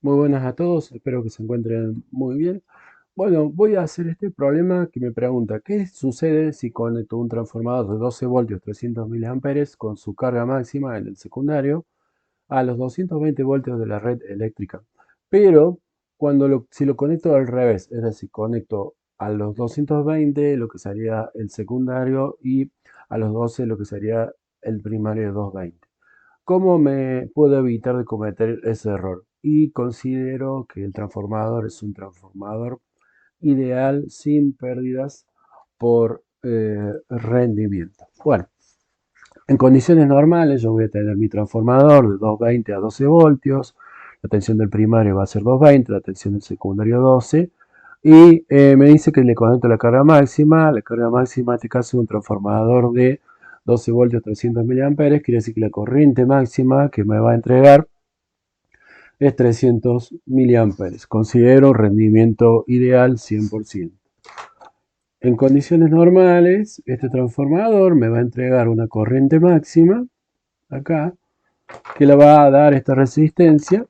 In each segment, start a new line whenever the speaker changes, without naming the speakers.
Muy buenas a todos, espero que se encuentren muy bien. Bueno, voy a hacer este problema que me pregunta, ¿qué sucede si conecto un transformador de 12 voltios 300 miliamperes con su carga máxima en el secundario a los 220 voltios de la red eléctrica? Pero si lo conecto al revés, es decir, conecto a los 220 lo que sería el secundario y a los 12 lo que sería el primario de 220. ¿Cómo me puedo evitar de cometer ese error? Y considero que el transformador es un transformador ideal sin pérdidas por rendimiento. Bueno, en condiciones normales yo voy a tener mi transformador de 220 a 12 voltios, la tensión del primario va a ser 220, la tensión del secundario 12, y me dice que le conecto la carga máxima en este caso es un transformador de 12 voltios 300 miliamperes, quiere decir que la corriente máxima que me va a entregar es 300 miliamperes. Considero rendimiento ideal 100%. En condiciones normales, este transformador me va a entregar una corriente máxima, acá, que le va a dar esta resistencia,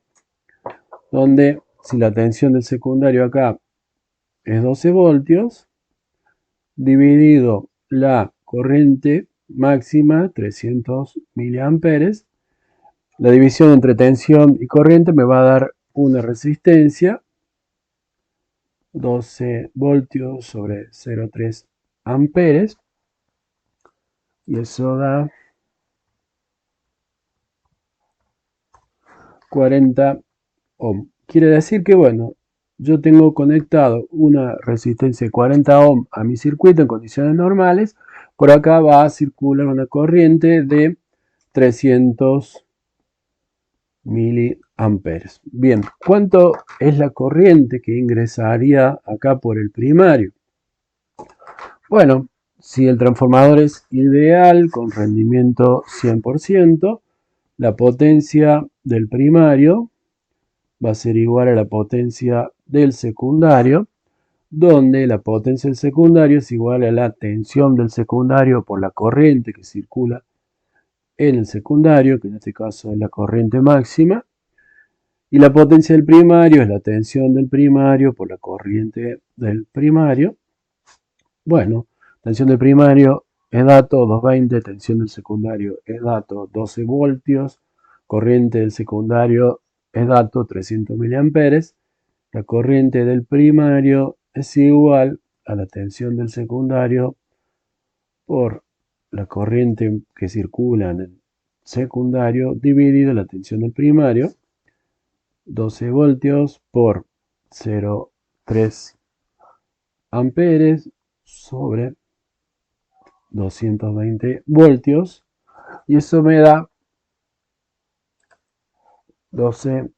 donde si la tensión del secundario acá es 12 voltios, dividido la corriente máxima, 300 miliamperes, la división entre tensión y corriente me va a dar una resistencia 12 voltios sobre 0,3 amperes, y eso da 40 ohm. Quiere decir que, bueno, yo tengo conectado una resistencia de 40 ohm a mi circuito en condiciones normales. Por acá va a circular una corriente de 300 miliamperes. Bien, ¿cuánto es la corriente que ingresaría acá por el primario? Bueno, si el transformador es ideal con rendimiento 100%, la potencia del primario va a ser igual a la potencia del secundario, donde la potencia del secundario es igual a la tensión del secundario por la corriente que circula en el secundario, que en este caso es la corriente máxima, y la potencia del primario es la tensión del primario por la corriente del primario. Bueno, tensión del primario es dato 220, tensión del secundario es dato 12 voltios, corriente del secundario es dato 300 miliamperes. La corriente del primario es igual a la tensión del secundario por la corriente que circula en el secundario dividido la tensión del primario, 12 voltios por 0,3 amperes sobre 220 voltios, y eso me da 12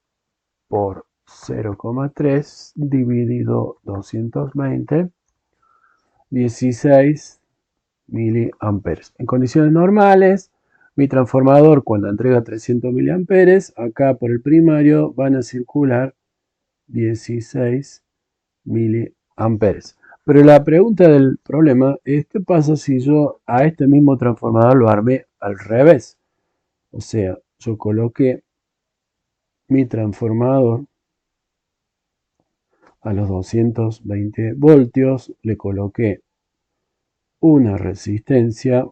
por 0,3 dividido 220, 16 miliamperes. En condiciones normales, mi transformador cuando entrega 300 miliamperes, acá por el primario van a circular 16 miliamperes. Pero la pregunta del problema es, ¿qué pasa si yo a este mismo transformador lo armé al revés? O sea, yo coloqué mi transformador a los 220 voltios, le coloqué una resistencia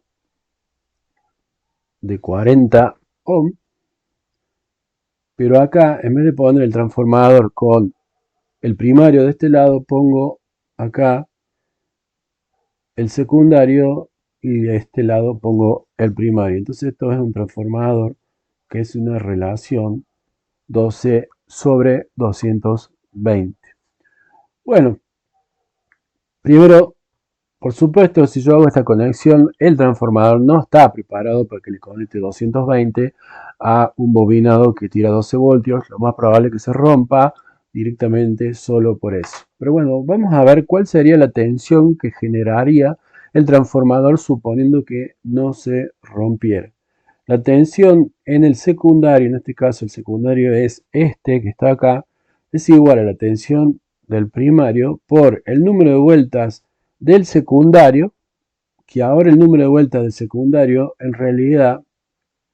de 40 ohm, pero acá en vez de poner el transformador con el primario de este lado, pongo acá el secundario y de este lado pongo el primario. Entonces esto es un transformador que es una relación 12 sobre 220. Bueno, primero, por supuesto, si yo hago esta conexión, el transformador no está preparado para que le conecte 220 a un bobinado que tira 12 voltios. Lo más probable es que se rompa directamente solo por eso. Pero bueno, vamos a ver cuál sería la tensión que generaría el transformador suponiendo que no se rompiera. La tensión en el secundario, en este caso el secundario es este que está acá, es igual a la tensión del primario por el número de vueltas del secundario, que ahora el número de vueltas del secundario en realidad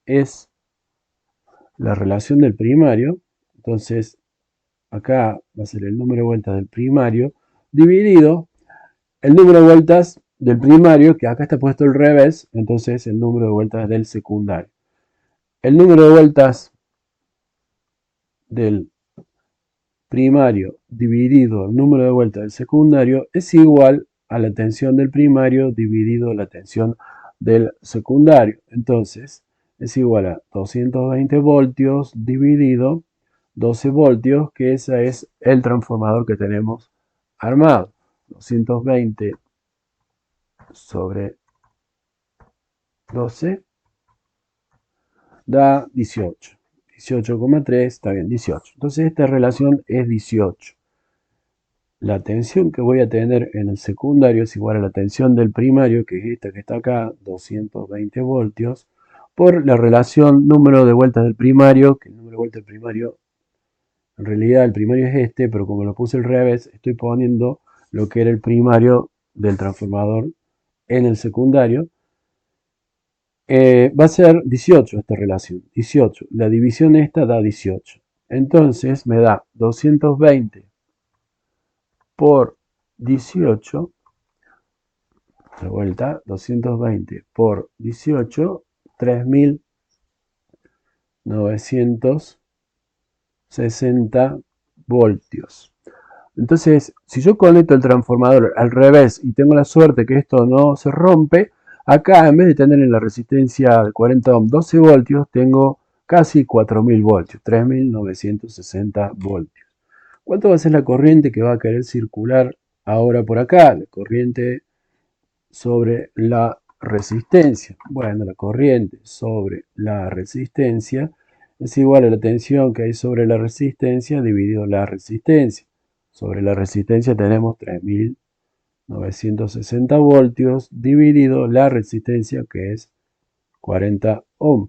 es la relación del primario. Entonces acá va a ser el número de vueltas del primario, dividido el número de vueltas del primario, que acá está puesto al revés, entonces el número de vueltas del secundario. El número de vueltas del primario dividido el número de vueltas del secundario es igual a la tensión del primario dividido la tensión del secundario. Entonces, es igual a 220 voltios dividido 12 voltios, que ese es el transformador que tenemos armado. 220 sobre 12 da 18. 18,3, está bien, 18. Entonces esta relación es 18. La tensión que voy a tener en el secundario es igual a la tensión del primario, que es esta que está acá, 220 voltios, por la relación número de vueltas del primario, que el número de vueltas del primario, en realidad el primario es este, pero como lo puse al revés, estoy poniendo lo que era el primario del transformador en el secundario. Va a ser 18 esta relación, 18. La división esta da 18. Entonces me da 220 por 18, de vuelta, 220 por 18, 3960 voltios. Entonces, si yo conecto el transformador al revés y tengo la suerte que esto no se rompe, acá en vez de tener en la resistencia de 40 ohm 12 voltios, tengo casi 4000 voltios, 3960 voltios. ¿Cuánto va a ser la corriente que va a querer circular ahora por acá? La corriente sobre la resistencia. Bueno, la corriente sobre la resistencia es igual a la tensión que hay sobre la resistencia dividido la resistencia. Sobre la resistencia tenemos 3960 voltios dividido la resistencia, que es 40 ohm.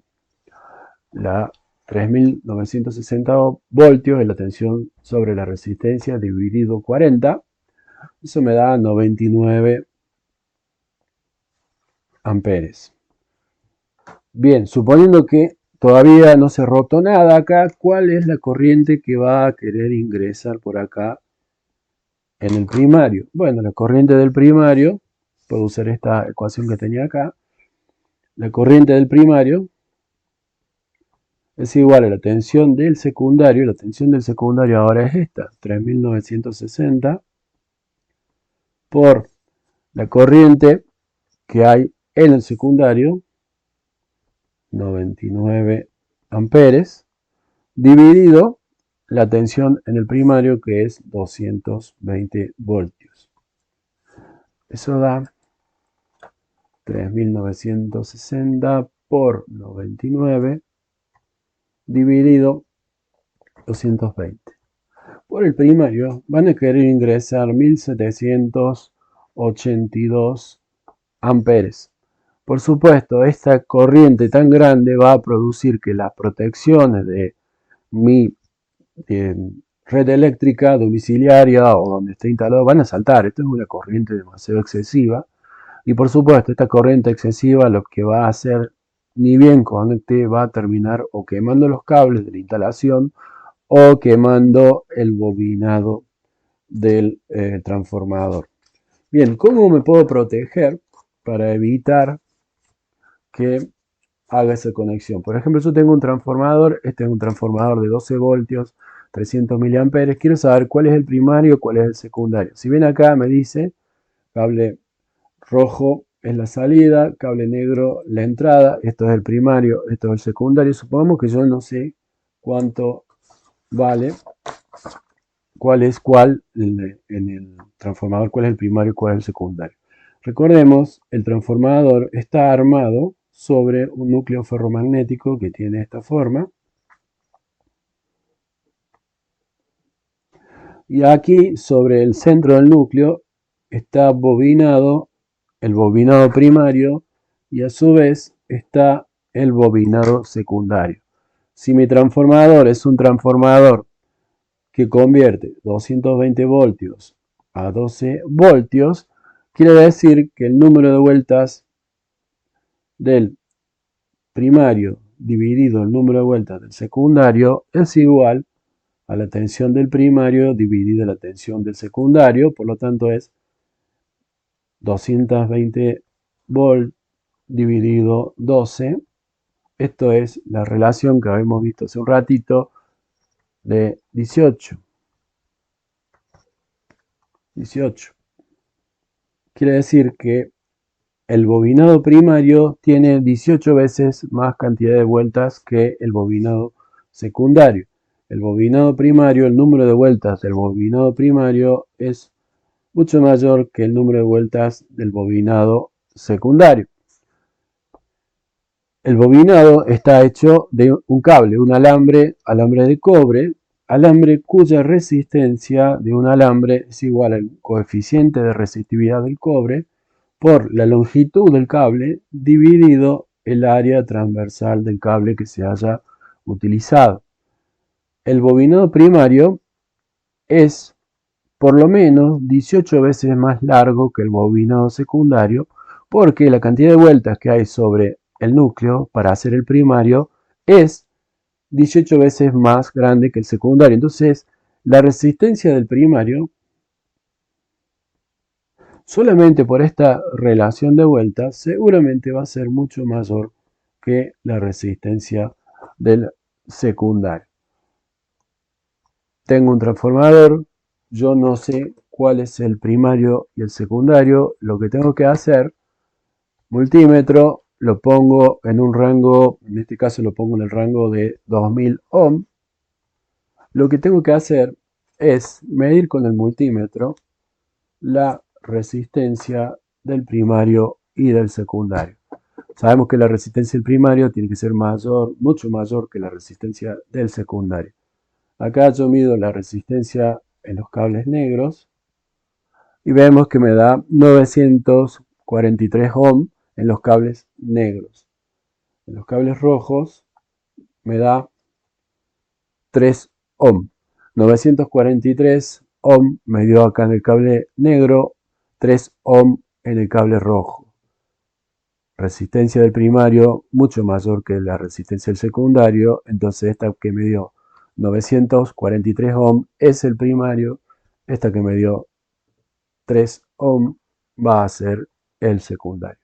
La 3960 voltios es la tensión sobre la resistencia dividido 40. Eso me da 99 amperes. Bien, suponiendo que todavía no se ha roto nada acá, ¿cuál es la corriente que va a querer ingresar por acá en el primario? Bueno, la corriente del primario, puedo usar esta ecuación que tenía acá, la corriente del primario es igual a la tensión del secundario. La tensión del secundario ahora es esta, 3960, por la corriente que hay en el secundario, 99 amperes, dividido la tensión en el primario, que es 220 voltios. Eso da 3960 por 99 dividido 220. Por el primario van a querer ingresar 1782 amperes. Por supuesto, esta corriente tan grande va a producir que las protecciones de mi red eléctrica domiciliaria o donde esté instalado van a saltar. Esto es una corriente demasiado excesiva. Y por supuesto, esta corriente excesiva lo que va a hacer, ni bien conecte, va a terminar o quemando los cables de la instalación o quemando el bobinado del transformador. Bien, ¿cómo me puedo proteger para evitar que haga esa conexión? Por ejemplo, yo tengo un transformador, este es un transformador de 12 voltios, 300 miliamperes. Quiero saber cuál es el primario, cuál es el secundario. Si ven acá me dice cable rojo es la salida, cable negro la entrada, esto es el primario, esto es el secundario. Supongamos que yo no sé cuánto vale, cuál es cuál en el transformador, cuál es el primario y cuál es el secundario. Recordemos, el transformador está armado sobre un núcleo ferromagnético que tiene esta forma. Y aquí sobre el centro del núcleo está bobinado el bobinado primario y a su vez está el bobinado secundario. Si mi transformador es un transformador que convierte 220 voltios a 12 voltios, quiere decir que el número de vueltas del primario dividido el número de vueltas del secundario es igual a la tensión del primario dividida la tensión del secundario, por lo tanto es 220 volt dividido 12. Esto es la relación que habíamos visto hace un ratito de 18. 18. Quiere decir que el bobinado primario tiene 18 veces más cantidad de vueltas que el bobinado secundario. El bobinado primario, el número de vueltas del bobinado primario es mucho mayor que el número de vueltas del bobinado secundario. El bobinado está hecho de un cable, un alambre de cobre, alambre cuya resistencia de un alambre es igual al coeficiente de resistividad del cobre por la longitud del cable dividido el área transversal del cable que se haya utilizado. El bobinado primario es por lo menos 18 veces más largo que el bobinado secundario porque la cantidad de vueltas que hay sobre el núcleo para hacer el primario es 18 veces más grande que el secundario. Entonces, la resistencia del primario, solamente por esta relación de vueltas, seguramente va a ser mucho mayor que la resistencia del secundario. Tengo un transformador, yo no sé cuál es el primario y el secundario, lo que tengo que hacer, multímetro, lo pongo en un rango, en este caso lo pongo en el rango de 2000 ohm. Lo que tengo que hacer es medir con el multímetro la resistencia del primario y del secundario. Sabemos que la resistencia del primario tiene que ser mayor, mucho mayor que la resistencia del secundario. Acá yo mido la resistencia en los cables negros y vemos que me da 943 ohm en los cables negros. En los cables rojos me da 3 ohm. 943 ohm me dio acá en el cable negro, 3 ohm en el cable rojo. Resistencia del primario mucho mayor que la resistencia del secundario, entonces esta que me dio 943 ohm es el primario, esta que me dio 3 ohm va a ser el secundario.